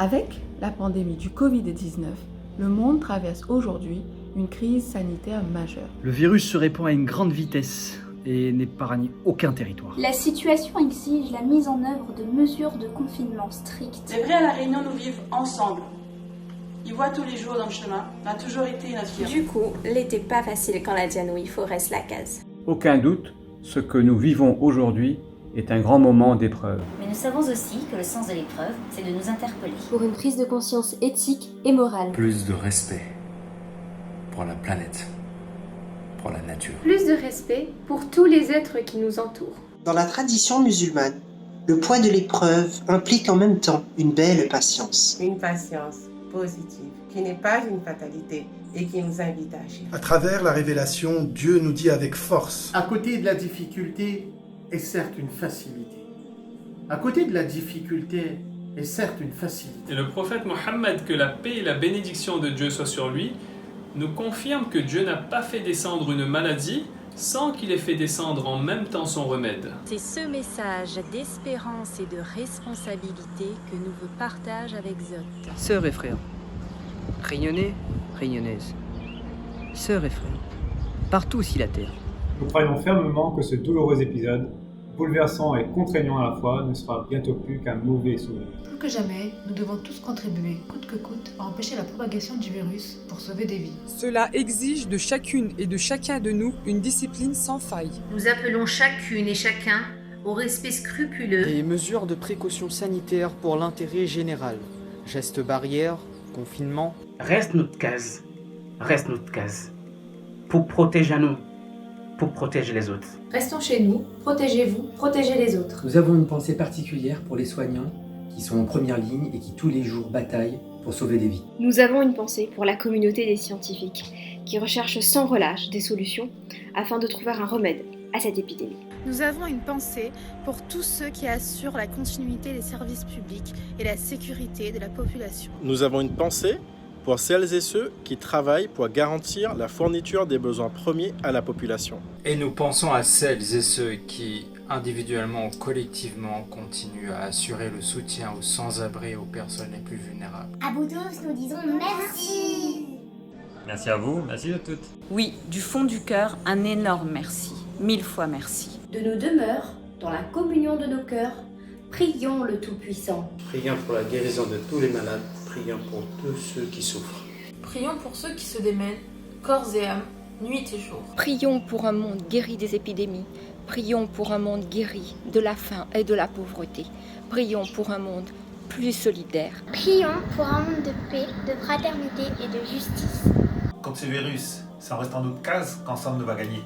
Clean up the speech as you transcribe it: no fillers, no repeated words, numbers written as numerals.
Avec la pandémie du Covid-19, le monde traverse aujourd'hui une crise sanitaire majeure. Le virus se répand à une grande vitesse et n'épargne aucun territoire. La situation exige la mise en œuvre de mesures de confinement strictes. Les vrais à La Réunion nous vivent ensemble. Ils voient tous les jours dans le chemin, on a toujours été notre fierté. Du coup, l'été pas facile quand la Diano il faut reste la case. Aucun doute, ce que nous vivons aujourd'hui est un grand moment d'épreuve. Mais nous savons aussi que le sens de l'épreuve, c'est de nous interpeller. Pour une prise de conscience éthique et morale. Plus de respect pour la planète, pour la nature. Plus de respect pour tous les êtres qui nous entourent. Dans la tradition musulmane, le poids de l'épreuve implique en même temps une belle patience. Une patience positive, qui n'est pas une fatalité et qui nous invite à agir. À travers la révélation, Dieu nous dit avec force. À côté de la difficulté est certes une facilité. À côté de la difficulté est certes une facilité. Et le prophète Mohammed, que la paix et la bénédiction de Dieu soient sur lui, nous confirme que Dieu n'a pas fait descendre une maladie sans qu'il ait fait descendre en même temps son remède. C'est ce message d'espérance et de responsabilité que nous vous partage avec Zot. Sœurs et frères, Réunionnais, Réunionnaises, sœurs et frères, partout sur la terre. Nous croyons fermement que ce douloureux épisode, bouleversant et contraignant à la fois, ne sera bientôt plus qu'un mauvais souvenir. Plus que jamais, nous devons tous contribuer, coûte que coûte, à empêcher la propagation du virus pour sauver des vies. Cela exige de chacune et de chacun de nous une discipline sans faille. Nous appelons chacune et chacun au respect scrupuleux des mesures de précaution sanitaire pour l'intérêt général. Gestes barrières, confinement. Reste notre case, pour protéger nous, pour protéger les autres. Restons chez nous, protégez-vous, protégez les autres. Nous avons une pensée particulière pour les soignants qui sont en première ligne et qui tous les jours bataillent pour sauver des vies. Nous avons une pensée pour la communauté des scientifiques qui recherchent sans relâche des solutions afin de trouver un remède à cette épidémie. Nous avons une pensée pour tous ceux qui assurent la continuité des services publics et la sécurité de la population. Nous avons une pensée pour celles et ceux qui travaillent pour garantir la fourniture des besoins premiers à la population. Et nous pensons à celles et ceux qui, individuellement ou collectivement, continuent à assurer le soutien aux sans-abri et aux personnes les plus vulnérables. À vous tous, nous disons merci. Merci à vous, merci à toutes. Oui, du fond du cœur, un énorme merci. 1000 fois merci. De nos demeures, dans la communion de nos cœurs, prions le Tout-Puissant. Prions pour la guérison de tous les malades, prions pour tous ceux qui souffrent. Prions pour ceux qui se démènent, corps et âme, nuit et jour. Prions pour un monde guéri des épidémies. Prions pour un monde guéri de la faim et de la pauvreté. Prions pour un monde plus solidaire. Prions pour un monde de paix, de fraternité et de justice. Contre ce virus, ça reste en notre case qu'ensemble nous va gagner.